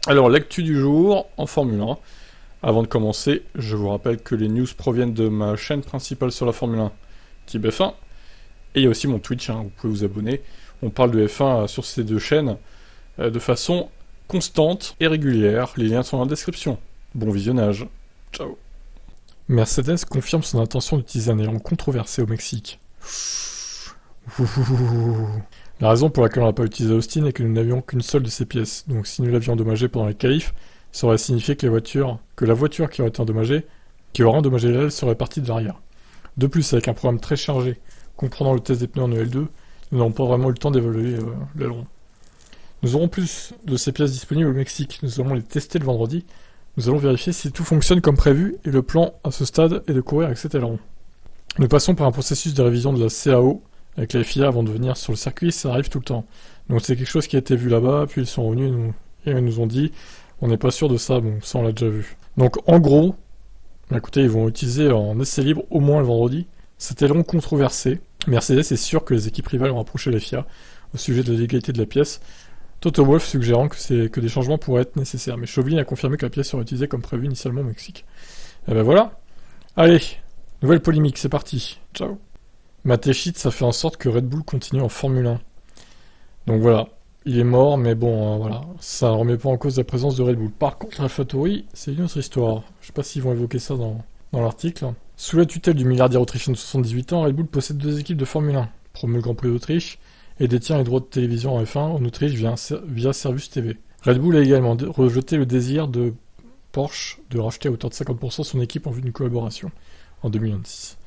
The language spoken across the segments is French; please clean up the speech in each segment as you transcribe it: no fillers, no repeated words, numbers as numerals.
Alors, l'actu du jour en Formule 1. Avant de commencer, je vous rappelle que les news proviennent de ma chaîne principale sur la Formule 1, Type F1. Et il y a aussi mon Twitch, vous pouvez vous abonner. On parle de F1 sur ces deux chaînes de façon constante et régulière. Les liens sont dans la description. Bon visionnage. Ciao. Mercedes confirme son intention d'utiliser un aileron controversé au Mexique. La raison pour laquelle on n'a pas utilisé Austin est que nous n'avions qu'une seule de ces pièces. Donc si nous l'avions endommagé pendant les qualifs, ça aurait signifié que la voiture qui aurait été endommagée, qui aurait endommagé l'aile, serait partie de l'arrière. De plus, avec un programme très chargé, comprenant le test des pneus en EL2, nous n'avons pas vraiment eu le temps d'évaluer l'aileron. Nous aurons plus de ces pièces disponibles au Mexique. Nous allons les tester le vendredi. Nous allons vérifier si tout fonctionne comme prévu et le plan à ce stade est de courir avec cet aileron. Nous passons par un processus de révision de la CAO avec la FIA avant de venir sur le circuit, ça arrive tout le temps. Donc c'est quelque chose qui a été vu là-bas, puis ils sont revenus et ils nous ont dit on n'est pas sûr de ça, bon ça on l'a déjà vu. Donc en gros, écoutez, ils vont utiliser en essai libre au moins le vendredi. Cet aileron controversé. Mercedes est sûr que les équipes rivales ont approché la FIA au sujet de la légalité de la pièce. Toto Wolff suggérant que des changements pourraient être nécessaires, mais Chauvelin a confirmé que la pièce serait utilisée comme prévu initialement au Mexique. Et ben voilà. Allez, nouvelle polémique, c'est parti. Ciao. Mateschitz a fait en sorte que Red Bull continue en Formule 1. Donc voilà, il est mort, mais bon, voilà, ça ne remet pas en cause la présence de Red Bull. Par contre, AlphaTauri, c'est une autre histoire. Je sais pas s'ils vont évoquer ça dans l'article. Sous la tutelle du milliardaire autrichien de 78 ans, Red Bull possède deux équipes de Formule 1, promeut le Grand Prix d'Autriche, et détient les droits de télévision en F1 en Autriche via Servus TV. Red Bull a également rejeté le désir de Porsche de racheter à hauteur de 50% son équipe en vue d'une collaboration en 2026.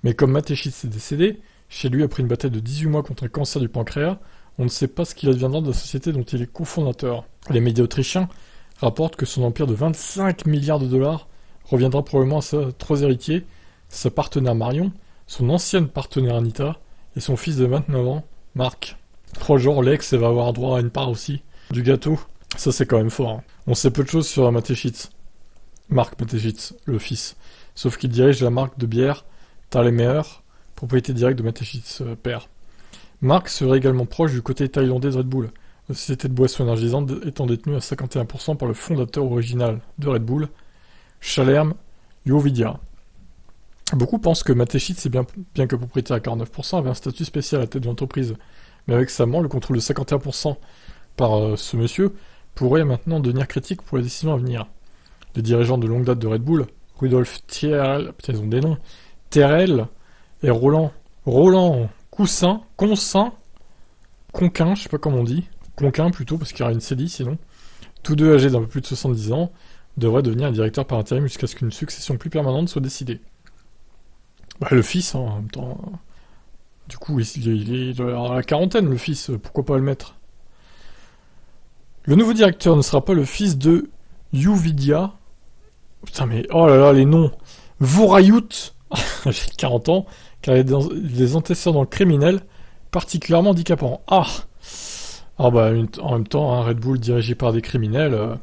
Mais comme Mateschitz est décédé, chez lui après une bataille de 18 mois contre un cancer du pancréas, on ne sait pas ce qu'il adviendra de la société dont il est cofondateur. Les médias autrichiens rapportent que son empire de 25 milliards de dollars reviendra probablement à ses trois héritiers, sa partenaire Marion, son ancienne partenaire Anita et son fils de 29 ans, Marc. 3 jours, l'ex va avoir droit à une part aussi du gâteau. Ça c'est quand même fort. Hein. On sait peu de choses sur Mateschitz. Marc Mateschitz, le fils. Sauf qu'il dirige la marque de bière Thaler, propriété directe de Mateschitz père. Marc serait également proche du côté thaïlandais de Red Bull, la société de boissons énergisantes étant détenue à 51% par le fondateur original de Red Bull, Shalerm Yovidia. Beaucoup pensent que Mateschitz, bien que propriétaire à 49%, avait un statut spécial à la tête de l'entreprise, mais avec sa mort, le contrôle de 51% par ce monsieur pourrait maintenant devenir critique pour les décisions à venir. Les dirigeants de longue date de Red Bull, Rudolf Thierl, putain ils ont des noms, Terrell et Roland Conquin, je sais pas comment on dit, Conquin plutôt, parce qu'il y aura une cédille sinon, tous deux âgés d'un peu plus de 70 ans, devraient devenir un directeur par intérim jusqu'à ce qu'une succession plus permanente soit décidée. Bah, le fils, en même temps, du coup, il est à la quarantaine, le fils, pourquoi pas le mettre? Le nouveau directeur ne sera pas le fils de Yovidia. Putain, mais oh là là, les noms. Vorayut, j'ai 40 ans, car il a des antécédents criminels particulièrement handicapants. Ah bah, en même temps, hein, Red Bull dirigé par des criminels,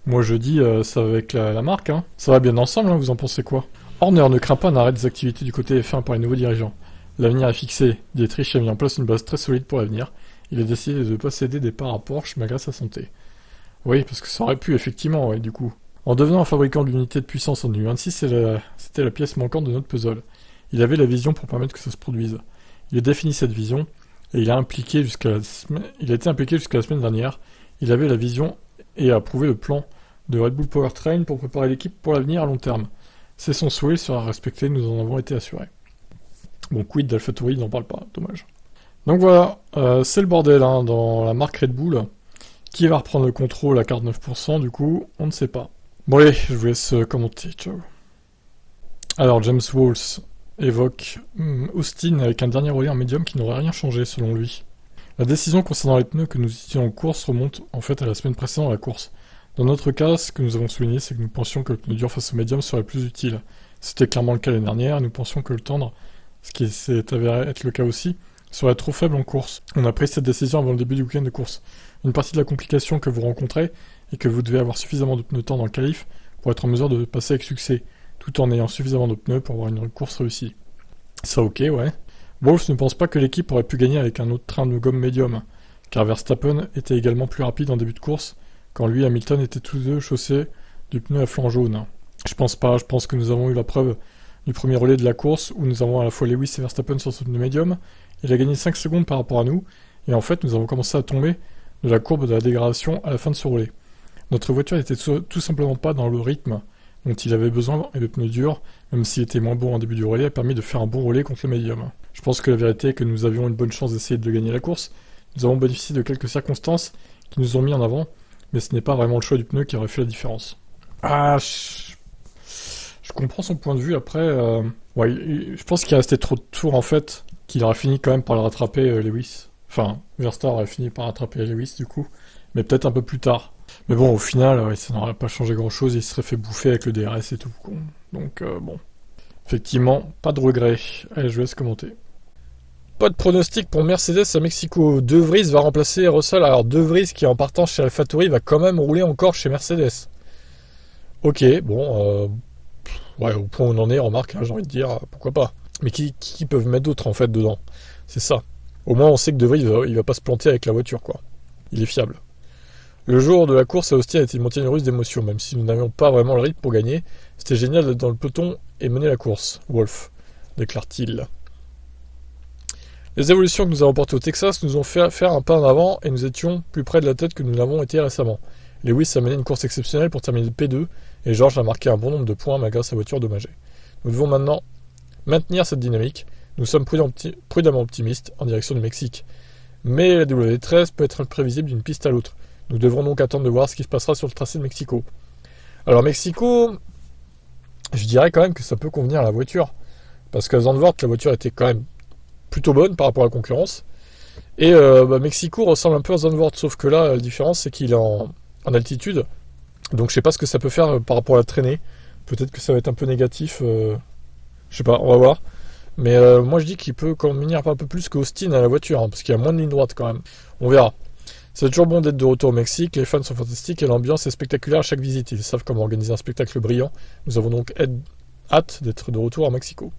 moi je dis, ça va avec la marque, hein. Ça va bien ensemble, hein, vous en pensez quoi? Horner ne craint pas un arrêt des activités du côté F1 par les nouveaux dirigeants. L'avenir est fixé. Dietrich a mis en place une base très solide pour l'avenir. Il a décidé de ne pas céder des parts à Porsche malgré sa santé. Oui, parce que ça aurait pu, effectivement, ouais, du coup. En devenant un fabricant d'unités de puissance en 2026, c'était la pièce manquante de notre puzzle. Il avait la vision pour permettre que ça se produise. Il a défini cette vision, et il a été impliqué jusqu'à la semaine dernière. Il avait la vision et a approuvé le plan de Red Bull Powertrain pour préparer l'équipe pour l'avenir à long terme. C'est son souhait, il sera respecté, nous en avons été assurés. Bon, quid d'AlphaTauri, il n'en parle pas, dommage. Donc voilà, c'est le bordel hein, dans la marque Red Bull. Qui va reprendre le contrôle à 49%, du coup, on ne sait pas. Bon allez, je vous laisse commenter, ciao. Alors, James Walls évoque Austin avec un dernier relais en médium qui n'aurait rien changé selon lui. La décision concernant les pneus que nous utilisions en course remonte en fait à la semaine précédente à la course. Dans notre cas, ce que nous avons souligné, c'est que nous pensions que le pneu dur face au médium serait plus utile. C'était clairement le cas l'année dernière, et nous pensions que le tendre, ce qui s'est avéré être le cas aussi, serait trop faible en course. On a pris cette décision avant le début du week-end de course. Une partie de la complication que vous rencontrez est que vous devez avoir suffisamment de pneus tendres en qualif pour être en mesure de passer avec succès, tout en ayant suffisamment de pneus pour avoir une course réussie. Ça ok, ouais. Wolff ne pense pas que l'équipe aurait pu gagner avec un autre train de gomme médium, car Verstappen était également plus rapide en début de course quand lui et Hamilton étaient tous deux chaussés du pneu à flanc jaune. Je pense pas, je pense que nous avons eu la preuve du premier relais de la course où nous avons à la fois Lewis et Verstappen sur ce pneu médium. Il a gagné 5 secondes par rapport à nous, et en fait nous avons commencé à tomber de la courbe de la dégradation à la fin de ce relais. Notre voiture n'était tout simplement pas dans le rythme dont il avait besoin, et le pneu dur, même s'il était moins bon en début du relais, a permis de faire un bon relais contre le médium. Je pense que la vérité est que nous avions une bonne chance d'essayer de gagner la course. Nous avons bénéficié de quelques circonstances qui nous ont mis en avant, mais ce n'est pas vraiment le choix du pneu qui aurait fait la différence. Je comprends son point de vue. Après, je pense qu'il restait trop de tours en fait, qu'il aurait fini quand même par le rattraper Lewis. Enfin, Verstappen aurait fini par rattraper Lewis du coup, mais peut-être un peu plus tard. Mais bon, au final, ça n'aurait pas changé grand-chose, il se serait fait bouffer avec le DRS et tout. Donc, bon. Effectivement, pas de regret. Allez, je vous laisse commenter. Pas de pronostic pour Mercedes à Mexico. De Vries va remplacer Russell. Alors, De Vries, qui en partant chez AlphaTauri, va quand même rouler encore chez Mercedes. Ok, bon, ouais, au point où on en est, remarque, hein, j'ai envie de dire, pourquoi pas. Mais qui peuvent mettre d'autres, en fait, dedans? C'est ça. Au moins, on sait que De Vries, il va pas se planter avec la voiture, quoi. Il est fiable. Le jour de la course à Austin a été une montagne russe d'émotions, même si nous n'avions pas vraiment le rythme pour gagner. C'était génial d'être dans le peloton et mener la course. Wolf, déclare-t-il. Les évolutions que nous avons portées au Texas nous ont fait faire un pas en avant et nous étions plus près de la tête que nous l'avons été récemment. Lewis a mené une course exceptionnelle pour terminer P2 et George a marqué un bon nombre de points malgré sa voiture endommagée. Nous devons maintenant maintenir cette dynamique. Nous sommes prudemment optimistes en direction du Mexique. Mais la W13 peut être imprévisible d'une piste à l'autre. Nous devrons donc attendre de voir ce qui se passera sur le tracé de Mexico. Alors Mexico, je dirais quand même que ça peut convenir à la voiture. Parce qu'à Zandvoort, la voiture était quand même plutôt bonne par rapport à la concurrence. Et Mexico ressemble un peu à Zandvoort, sauf que là, la différence, c'est qu'il est en altitude. Donc je sais pas ce que ça peut faire par rapport à la traînée. Peut-être que ça va être un peu négatif. Je sais pas, on va voir. Mais moi je dis qu'il peut convenir un peu plus qu'Austin à la voiture, hein, parce qu'il y a moins de ligne droite quand même. On verra. C'est toujours bon d'être de retour au Mexique, les fans sont fantastiques et l'ambiance est spectaculaire à chaque visite. Ils savent comment organiser un spectacle brillant. Nous avons donc hâte d'être de retour à Mexico.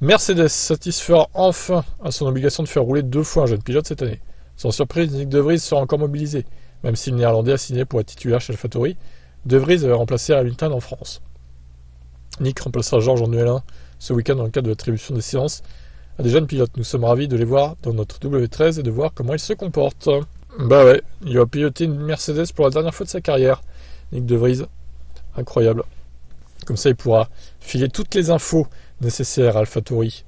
Mercedes satisfera enfin à son obligation de faire rouler 2 fois un jeune pilote cette année. Sans surprise, Nick De Vries sera encore mobilisé. Même si le Néerlandais a signé pour être titulaire chez AlphaTauri, De Vries avait remplacé Hamilton en France. Nick remplacera George en Duel 1 ce week-end dans le cadre de l'attribution des séances à des jeunes pilotes. Nous sommes ravis de les voir dans notre W13 et de voir comment ils se comportent. Bah ouais, il va piloter une Mercedes pour la dernière fois de sa carrière. Nick De Vries, incroyable. Comme ça, il pourra filer toutes les infos nécessaires à AlphaTauri.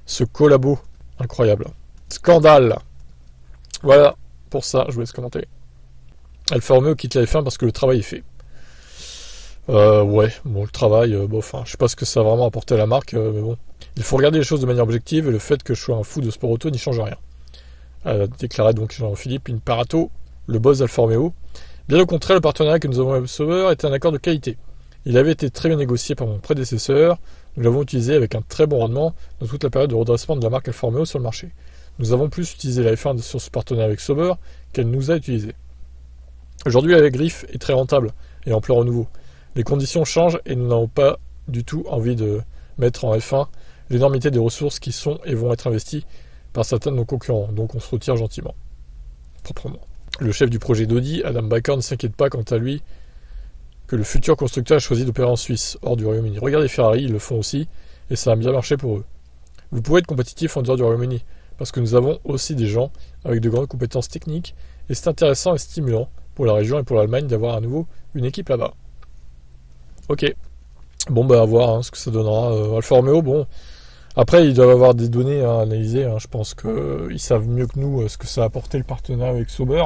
Ce collabo, incroyable. Scandale. Voilà, pour ça, je vous laisse commenter. Alfa Romeo quitte la F1 parce que le travail est fait. Ouais, bon, le travail, je sais pas ce que ça a vraiment apporté à la marque, mais bon. Il faut regarder les choses de manière objective et le fait que je sois un fou de sport auto n'y change rien. Déclarait donc Jean-Philippe Imparato, le boss d'Alfa Romeo. Bien au contraire, le partenariat que nous avons avec Sauber était un accord de qualité. Il avait été très bien négocié par mon prédécesseur. Nous l'avons utilisé avec un très bon rendement dans toute la période de redressement de la marque Alfa Romeo sur le marché. Nous avons plus utilisé la F1 sur ce partenariat avec Sauber qu'elle nous a utilisé. Aujourd'hui, la griffe est très rentable et en plein renouveau. Les conditions changent et nous n'avons pas du tout envie de mettre en F1 l'énormité des ressources qui sont et vont être investies par certains de nos concurrents. Donc on se retire gentiment, proprement. Le chef du projet d'Audi, Adam Baker, ne s'inquiète pas quant à lui que le futur constructeur a choisi d'opérer en Suisse, hors du Royaume-Uni. Regardez Ferrari, ils le font aussi, et ça a bien marché pour eux. Vous pouvez être compétitif en dehors du Royaume-Uni, parce que nous avons aussi des gens avec de grandes compétences techniques, et c'est intéressant et stimulant pour la région et pour l'Allemagne d'avoir à nouveau une équipe là-bas. Ok. Bon, à voir ce que ça donnera. Alfa Romeo, bon. Après, ils doivent avoir des données à analyser. Je pense qu'ils savent mieux que nous ce que ça a apporté le partenariat avec Sauber.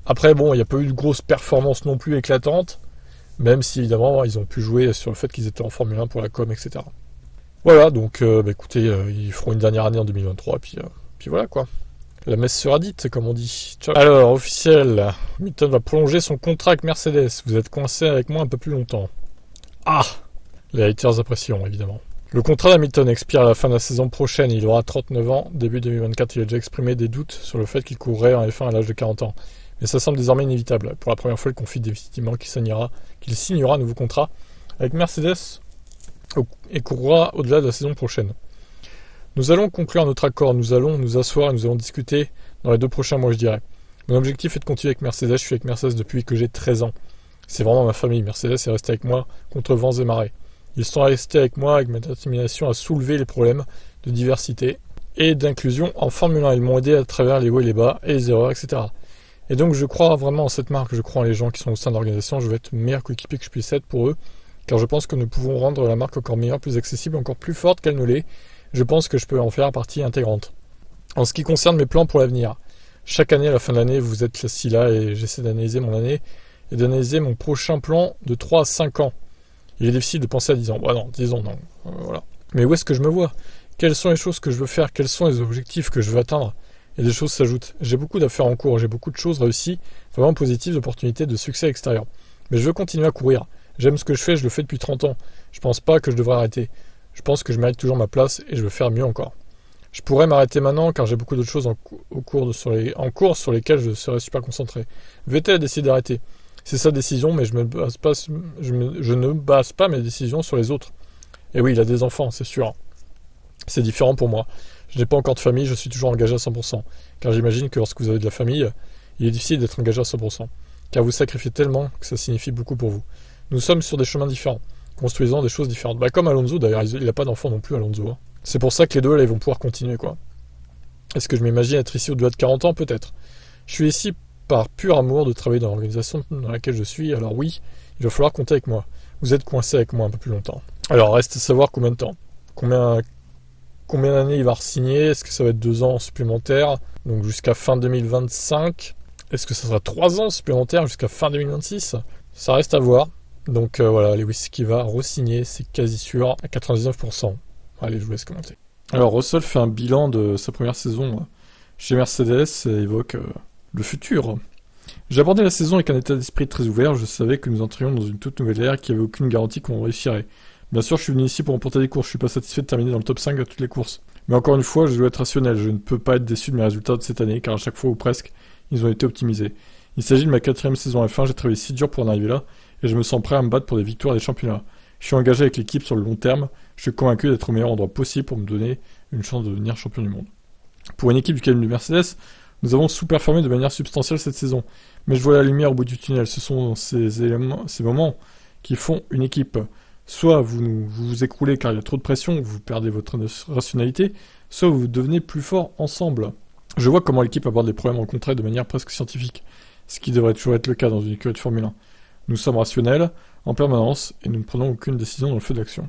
Après, bon, il n'y a pas eu de grosses performances non plus éclatantes, même si évidemment, ils ont pu jouer sur le fait qu'ils étaient en Formule 1 pour la com, etc. Voilà, donc écoutez, ils feront une dernière année en 2023, puis voilà quoi. La messe sera dite, comme on dit. Ciao. Alors, officiel, Hamilton va prolonger son contrat avec Mercedes. Vous êtes coincé avec moi un peu plus longtemps. Ah, les haters apprécieront, évidemment. Le contrat d'Hamilton expire à la fin de la saison prochaine. Il aura 39 ans. Début 2024, il a déjà exprimé des doutes sur le fait qu'il courrait en F1 à l'âge de 40 ans. Mais ça semble désormais inévitable. Pour la première fois, il confie définitivement qu'il signera un nouveau contrat avec Mercedes et courra au-delà de la saison prochaine. Nous allons conclure notre accord. Nous allons nous asseoir et nous allons discuter dans les 2 prochains mois, je dirais. Mon objectif est de continuer avec Mercedes, je suis avec Mercedes depuis que j'ai 13 ans. C'est vraiment ma famille, Mercedes est resté avec moi contre vents et marées. Ils sont restés avec moi avec ma détermination à soulever les problèmes de diversité et d'inclusion en Formule 1. Ils m'ont aidé à travers les hauts et les bas et les erreurs, etc. Et donc je crois vraiment en cette marque, je crois en les gens qui sont au sein de l'organisation, je vais être le meilleur coéquipier que je puisse être pour eux, car je pense que nous pouvons rendre la marque encore meilleure, plus accessible, encore plus forte qu'elle ne l'est. Je pense que je peux en faire partie intégrante. En ce qui concerne mes plans pour l'avenir, chaque année, à la fin de l'année, vous êtes assis là et j'essaie d'analyser mon année et d'analyser mon prochain plan de 3 à 5 ans. Il est difficile de penser à 10 ans. Non, 10 ans, non. Voilà. Mais où est-ce que je me vois? Quelles sont les choses que je veux faire? Quels sont les objectifs que je veux atteindre? Et des choses s'ajoutent. J'ai beaucoup d'affaires en cours, j'ai beaucoup de choses réussies, vraiment positives, d'opportunités, de succès extérieur. Mais je veux continuer à courir. J'aime ce que je fais, je le fais depuis 30 ans. Je pense pas que je devrais arrêter. Je pense que je mérite toujours ma place et je veux faire mieux encore. Je pourrais m'arrêter maintenant car j'ai beaucoup d'autres choses en cours sur lesquelles je serais super concentré. Vettel a décidé d'arrêter. C'est sa décision, mais je ne base pas mes décisions sur les autres. Et oui, il a des enfants, c'est sûr. C'est différent pour moi. Je n'ai pas encore de famille, je suis toujours engagé à 100%. Car j'imagine que lorsque vous avez de la famille, il est difficile d'être engagé à 100%. Car vous sacrifiez tellement que ça signifie beaucoup pour vous. Nous sommes sur des chemins différents, construisant des choses différentes. Comme Alonso d'ailleurs, il n'a pas d'enfant non plus, Alonso. Hein. C'est pour ça que les deux, là, ils vont pouvoir continuer, quoi. Est-ce que je m'imagine être ici au-delà de 40 ans? Peut-être. Je suis ici par pur amour de travailler dans l'organisation dans laquelle je suis, alors oui, il va falloir compter avec moi. Vous êtes coincé avec moi un peu plus longtemps. Alors, reste à savoir combien de temps. Combien d'années il va re-signer? Est-ce que ça va être 2 ans supplémentaires, donc jusqu'à fin 2025? Est-ce que ça sera 3 ans supplémentaires jusqu'à fin 2026? Ça reste à voir. Donc voilà, Lewis qui va re-signer, c'est quasi sûr, à 99%. Allez, je vous laisse commenter. Alors, Russell fait un bilan de sa première saison chez Mercedes et évoque le futur. J'ai abordé la saison avec un état d'esprit très ouvert, je savais que nous entrions dans une toute nouvelle ère qui avait aucune garantie qu'on réussirait. Bien sûr, je suis venu ici pour remporter des courses, je suis pas satisfait de terminer dans le top 5 à toutes les courses. Mais encore une fois, je dois être rationnel, je ne peux pas être déçu de mes résultats de cette année, car à chaque fois ou presque, ils ont été optimisés. Il s'agit de ma 4ème saison F1, j'ai travaillé si dur pour en arriver là, et je me sens prêt à me battre pour des victoires des championnats. Je suis engagé avec l'équipe sur le long terme, je suis convaincu d'être au meilleur endroit possible pour me donner une chance de devenir champion du monde. Pour une équipe du calibre de Mercedes, nous avons sous-performé de manière substantielle cette saison, mais je vois la lumière au bout du tunnel, ce sont ces moments qui font une équipe. Soit vous écroulez car il y a trop de pression, vous perdez votre rationalité, soit vous devenez plus fort ensemble. Je vois comment l'équipe aborde les problèmes rencontrés de manière presque scientifique, ce qui devrait toujours être le cas dans une écurie de Formule 1. Nous sommes rationnels, en permanence, et nous ne prenons aucune décision dans le feu d'action.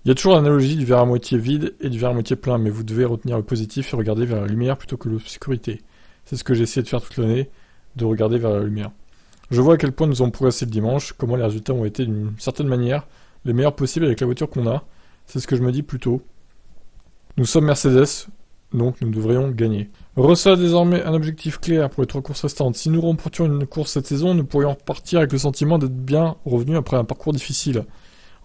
Il y a toujours l'analogie du verre à moitié vide et du verre à moitié plein, mais vous devez retenir le positif et regarder vers la lumière plutôt que l'obscurité. C'est ce que j'ai essayé de faire toute l'année, de regarder vers la lumière. Je vois à quel point nous avons progressé le dimanche, comment les résultats ont été d'une certaine manière les meilleurs possibles avec la voiture qu'on a. C'est ce que je me dis plutôt. Nous sommes Mercedes, donc nous devrions gagner. Russell a désormais un objectif clair pour les 3 courses restantes. Si nous remportions une course cette saison, nous pourrions repartir avec le sentiment d'être bien revenus après un parcours difficile.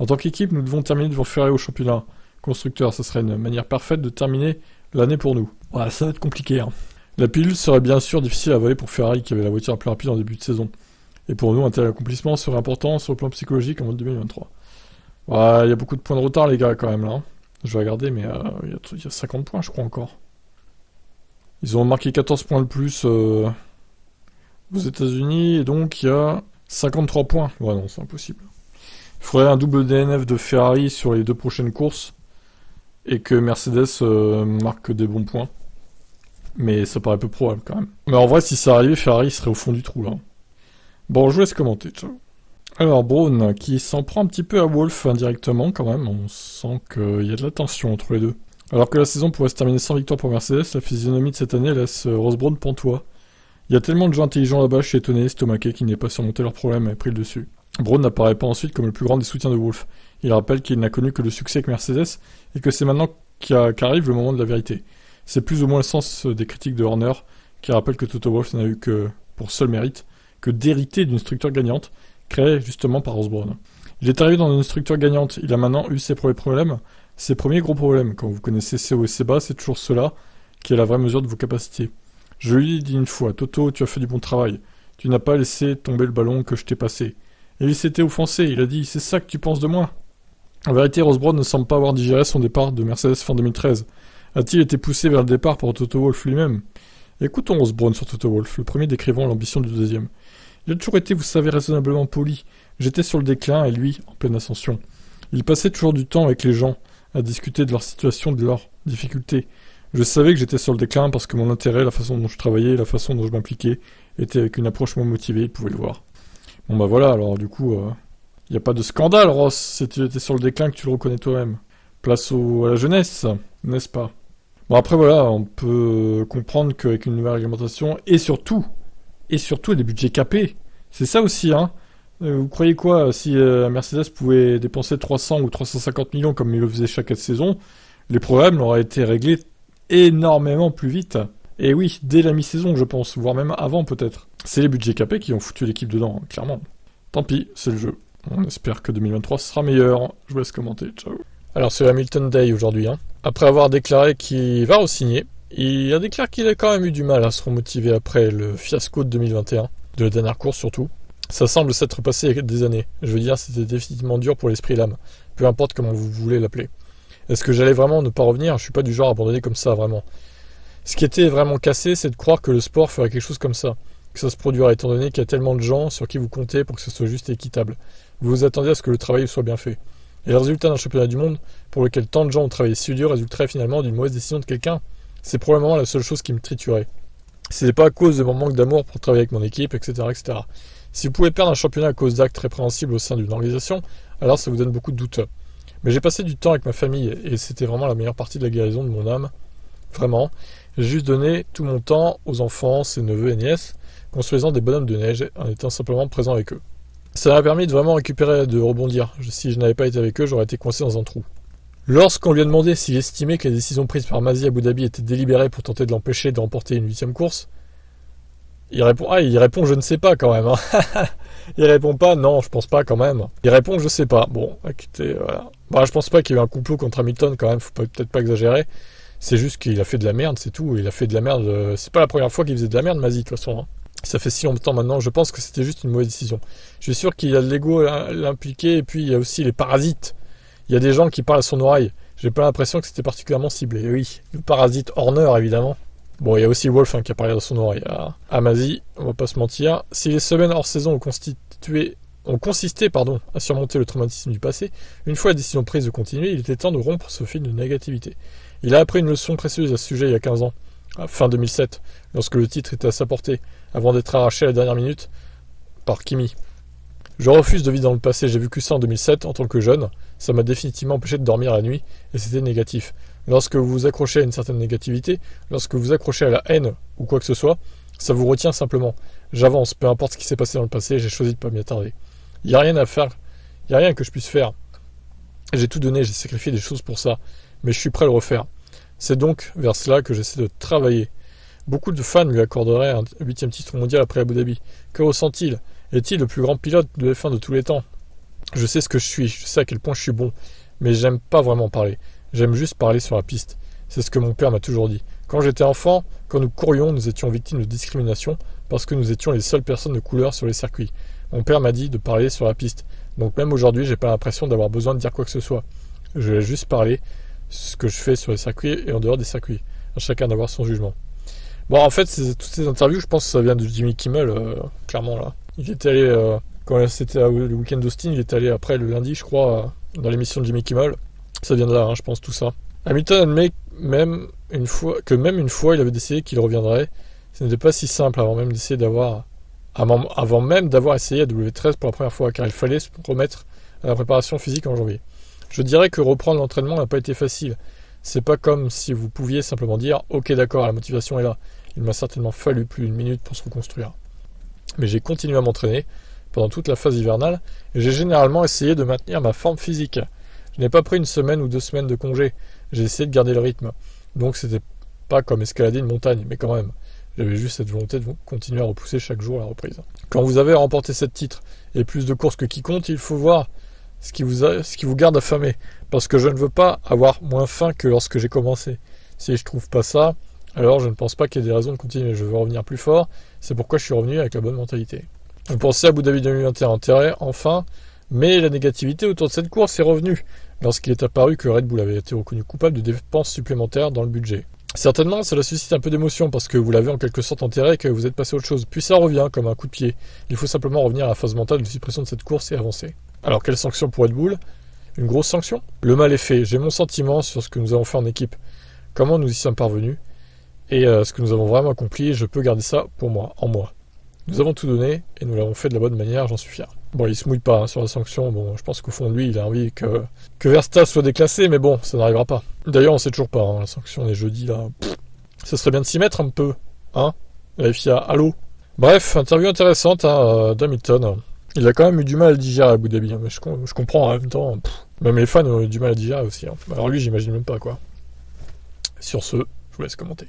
En tant qu'équipe, nous devons terminer devant Ferrari au championnat constructeur. Ce serait une manière parfaite de terminer l'année pour nous. Ouais, ça va être compliqué. Hein. La pilule serait bien sûr difficile à avaler pour Ferrari qui avait la voiture la plus rapide en début de saison. Et pour nous, un tel accomplissement serait important sur le plan psychologique en mode 2023. Ouais, il y a beaucoup de points de retard les gars quand même là. Je vais regarder mais il y a 50 points je crois encore. Ils ont marqué 14 points de plus aux États-Unis et donc il y a 53 points. Ouais non, c'est impossible. Il faudrait un double DNF de Ferrari sur les 2 prochaines courses et que Mercedes marque des bons points. Mais ça paraît peu probable quand même. Mais en vrai, si ça arrivait, Ferrari serait au fond du trou là. Bon, je vous laisse commenter, ciao. Alors, Braun, qui s'en prend un petit peu à Wolff indirectement quand même, on sent qu'il y a de la tension entre les deux. Alors que la saison pourrait se terminer sans victoire pour Mercedes, la physionomie de cette année laisse Ross Braun pantois. Il y a tellement de gens intelligents là-bas, je suis étonné, estomaqué, qui n'aient pas surmonté leurs problèmes et pris le dessus. Braun n'apparaît pas ensuite comme le plus grand des soutiens de Wolff. Il rappelle qu'il n'a connu que le succès avec Mercedes et que c'est maintenant qu'arrive le moment de la vérité. C'est plus ou moins le sens des critiques de Horner, qui rappelle que Toto Wolff n'a eu que pour seul mérite que d'hériter d'une structure gagnante, créée justement par Ross Braun. Il est arrivé dans une structure gagnante, il a maintenant eu ses premiers problèmes, ses premiers gros problèmes. Quand vous connaissez ses hauts et ses bas, c'est toujours cela qui est la vraie mesure de vos capacités. Je lui ai dit une fois, Toto, tu as fait du bon travail, tu n'as pas laissé tomber le ballon que je t'ai passé. Et il s'était offensé, il a dit, c'est ça que tu penses de moi? En vérité, Ross Braun ne semble pas avoir digéré son départ de Mercedes fin 2013. A-t-il été poussé vers le départ par Toto Wolff lui-même? Écoutons Osborne sur Toto Wolff, le premier décrivant l'ambition du deuxième. Il a toujours été, vous savez, raisonnablement poli. J'étais sur le déclin et lui, en pleine ascension. Il passait toujours du temps avec les gens, à discuter de leur situation, de leurs difficultés. Je savais que j'étais sur le déclin parce que mon intérêt, la façon dont je travaillais, la façon dont je m'impliquais, était avec une approche moins motivée, il pouvait le voir. Bon bah voilà, alors du coup, il n'y a pas de scandale, Ross, si tu étais sur le déclin que tu le reconnais toi-même. Place à la jeunesse, n'est-ce pas? Bon après voilà, on peut comprendre qu'avec une nouvelle réglementation, et surtout des budgets capés, c'est ça aussi, hein. Vous croyez quoi, si Mercedes pouvait dépenser 300 ou 350 millions comme il le faisait chaque saison, les problèmes auraient été réglés énormément plus vite. Et oui, dès la mi-saison, je pense, voire même avant peut-être. C'est les budgets capés qui ont foutu l'équipe dedans, hein, clairement. Tant pis, c'est le jeu. On espère que 2023 sera meilleur. Je vous laisse commenter, ciao. Alors c'est Hamilton Day aujourd'hui, hein. Après avoir déclaré qu'il va re-signer, il a déclaré qu'il a quand même eu du mal à se remotiver après le fiasco de 2021, de la dernière course surtout. Ça semble s'être passé il y a des années. Je veux dire, c'était définitivement dur pour l'esprit et l'âme. Peu importe comment vous voulez l'appeler. Est-ce que j'allais vraiment ne pas revenir? Je suis pas du genre à abandonner comme ça, vraiment. Ce qui était vraiment cassé, c'est de croire que le sport ferait quelque chose comme ça. Que ça se produira, étant donné qu'il y a tellement de gens sur qui vous comptez pour que ce soit juste et équitable. Vous vous attendez à ce que le travail soit bien fait. Et le résultat d'un championnat du monde, pour lequel tant de gens ont travaillé si dur, résulterait finalement d'une mauvaise décision de quelqu'un. C'est probablement la seule chose qui me triturait. Ce n'est pas à cause de mon manque d'amour pour travailler avec mon équipe, etc., etc. Si vous pouvez perdre un championnat à cause d'actes répréhensibles au sein d'une organisation, alors ça vous donne beaucoup de doutes. Mais j'ai passé du temps avec ma famille, et c'était vraiment la meilleure partie de la guérison de mon âme. Vraiment. J'ai juste donné tout mon temps aux enfants, ses neveux et nièces, construisant des bonhommes de neige, en étant simplement présent avec eux. Ça m'a permis de vraiment récupérer, de rebondir. Si je n'avais pas été avec eux, j'aurais été coincé dans un trou. Lorsqu'on lui a demandé s'il estimait que les décisions prises par Masi à Abu Dhabi étaient délibérées pour tenter de l'empêcher de remporter une 8e course, il répond je ne sais pas quand même. Hein. Il répond pas non, je pense pas quand même. Il répond je sais pas. Bon, écoutez, voilà. Bah, je pense pas qu'il y ait eu un complot contre Hamilton quand même, faut peut-être pas exagérer. C'est juste qu'il a fait de la merde, c'est tout. Il a fait de la merde. C'est pas la première fois qu'il faisait de la merde, Masi, de toute façon. Hein. Ça fait si longtemps maintenant, je pense que c'était juste une mauvaise décision. Je suis sûr qu'il y a de l'ego impliqué, et puis il y a aussi les parasites. Il y a des gens qui parlent à son oreille. J'ai pas l'impression que c'était particulièrement ciblé. Et oui, le parasite Horner, évidemment. Bon, il y a aussi Wolff qui a parlé dans son oreille à Masi, on va pas se mentir. Si les semaines hors saison ont consisté à surmonter le traumatisme du passé, une fois la décision prise de continuer, il était temps de rompre ce fil de négativité. Il a appris une leçon précieuse à ce sujet il y a 15 ans, fin 2007, lorsque le titre était à sa portée, avant d'être arraché à la dernière minute par Kimi. Je refuse de vivre dans le passé, j'ai vécu ça en 2007 en tant que jeune, ça m'a définitivement empêché de dormir la nuit, et c'était négatif. Lorsque vous vous accrochez à une certaine négativité, lorsque vous vous accrochez à la haine ou quoi que ce soit, ça vous retient simplement. J'avance, peu importe ce qui s'est passé dans le passé, j'ai choisi de ne pas m'y attarder. Il n'y a rien à faire, il n'y a rien que je puisse faire. J'ai tout donné, j'ai sacrifié des choses pour ça, mais je suis prêt à le refaire. C'est donc vers cela que j'essaie de travailler. Beaucoup de fans lui accorderaient un 8e titre mondial après Abu Dhabi. Que ressent-il? Est-il le plus grand pilote de F1 de tous les temps? Je sais ce que je suis, je sais à quel point je suis bon, mais j'aime pas vraiment parler. J'aime juste parler sur la piste. C'est ce que mon père m'a toujours dit. Quand j'étais enfant, quand nous courions, nous étions victimes de discrimination parce que nous étions les seules personnes de couleur sur les circuits. Mon père m'a dit de parler sur la piste. Donc même aujourd'hui, j'ai pas l'impression d'avoir besoin de dire quoi que ce soit. Je vais juste parler ce que je fais sur les circuits et en dehors des circuits. À chacun d'avoir son jugement. Bon, en fait, toutes ces interviews, je pense que ça vient de Jimmy Kimmel, clairement là. Il était allé, quand c'était le week-end d'Austin, il est allé après le lundi, je crois, dans l'émission de Jimmy Kimmel. Ça vient de là, hein, je pense, tout ça. Hamilton admet même une fois, il avait décidé qu'il reviendrait. Ce n'était pas si simple avant même d'avoir essayé à W13 pour la première fois, car il fallait se remettre à la préparation physique en janvier. Je dirais que reprendre l'entraînement n'a pas été facile. C'est pas comme si vous pouviez simplement dire « Ok, d'accord, la motivation est là ». Il m'a certainement fallu plus d'une minute pour se reconstruire. Mais j'ai continué à m'entraîner pendant toute la phase hivernale et j'ai généralement essayé de maintenir ma forme physique. Je n'ai pas pris une semaine ou 2 semaines de congé. J'ai essayé de garder le rythme. Donc c'était pas comme escalader une montagne, mais quand même. J'avais juste cette volonté de continuer à repousser chaque jour la reprise. Quand vous avez remporté 7 titres et plus de courses que qui compte, il faut voir ce qui vous garde affamé. Parce que je ne veux pas avoir moins faim que lorsque j'ai commencé. Si je trouve pas ça, alors je ne pense pas qu'il y ait des raisons de continuer. Je veux revenir plus fort. C'est pourquoi je suis revenu avec la bonne mentalité. On pensait à Abu Dhabi 2021 intérêt, enfin, mais la négativité autour de cette course est revenue lorsqu'il est apparu que Red Bull avait été reconnu coupable de dépenses supplémentaires dans le budget. Certainement, cela suscite un peu d'émotion parce que vous l'avez en quelque sorte enterré et que vous êtes passé à autre chose. Puis ça revient comme un coup de pied. Il faut simplement revenir à la phase mentale de suppression de cette course et avancer. Alors, quelle sanction pour Red Bull? Une grosse sanction? Le mal est fait. J'ai mon sentiment sur ce que nous avons fait en équipe. Comment nous y sommes parvenus et ce que nous avons vraiment accompli. Je peux garder ça pour moi, en moi. Nous avons tout donné et nous l'avons fait de la bonne manière, j'en suis fier. Bon, il se mouille pas sur la sanction. Bon, je pense qu'au fond de lui, il a envie que Verstappen soit déclassé, mais bon, ça n'arrivera pas. D'ailleurs, on sait toujours pas, hein, la sanction des jeudis, là. Ça serait bien de s'y mettre un peu, hein, la FIA, allô. Bref, interview intéressante, hein, d'Hamilton. Il a quand même eu du mal à le digérer à Abu Dhabi, hein, mais je comprends en même temps. Même les fans ont eu du mal à le digérer aussi. Hein. Alors lui, j'imagine même pas, quoi. Sur ce, je vous laisse commenter.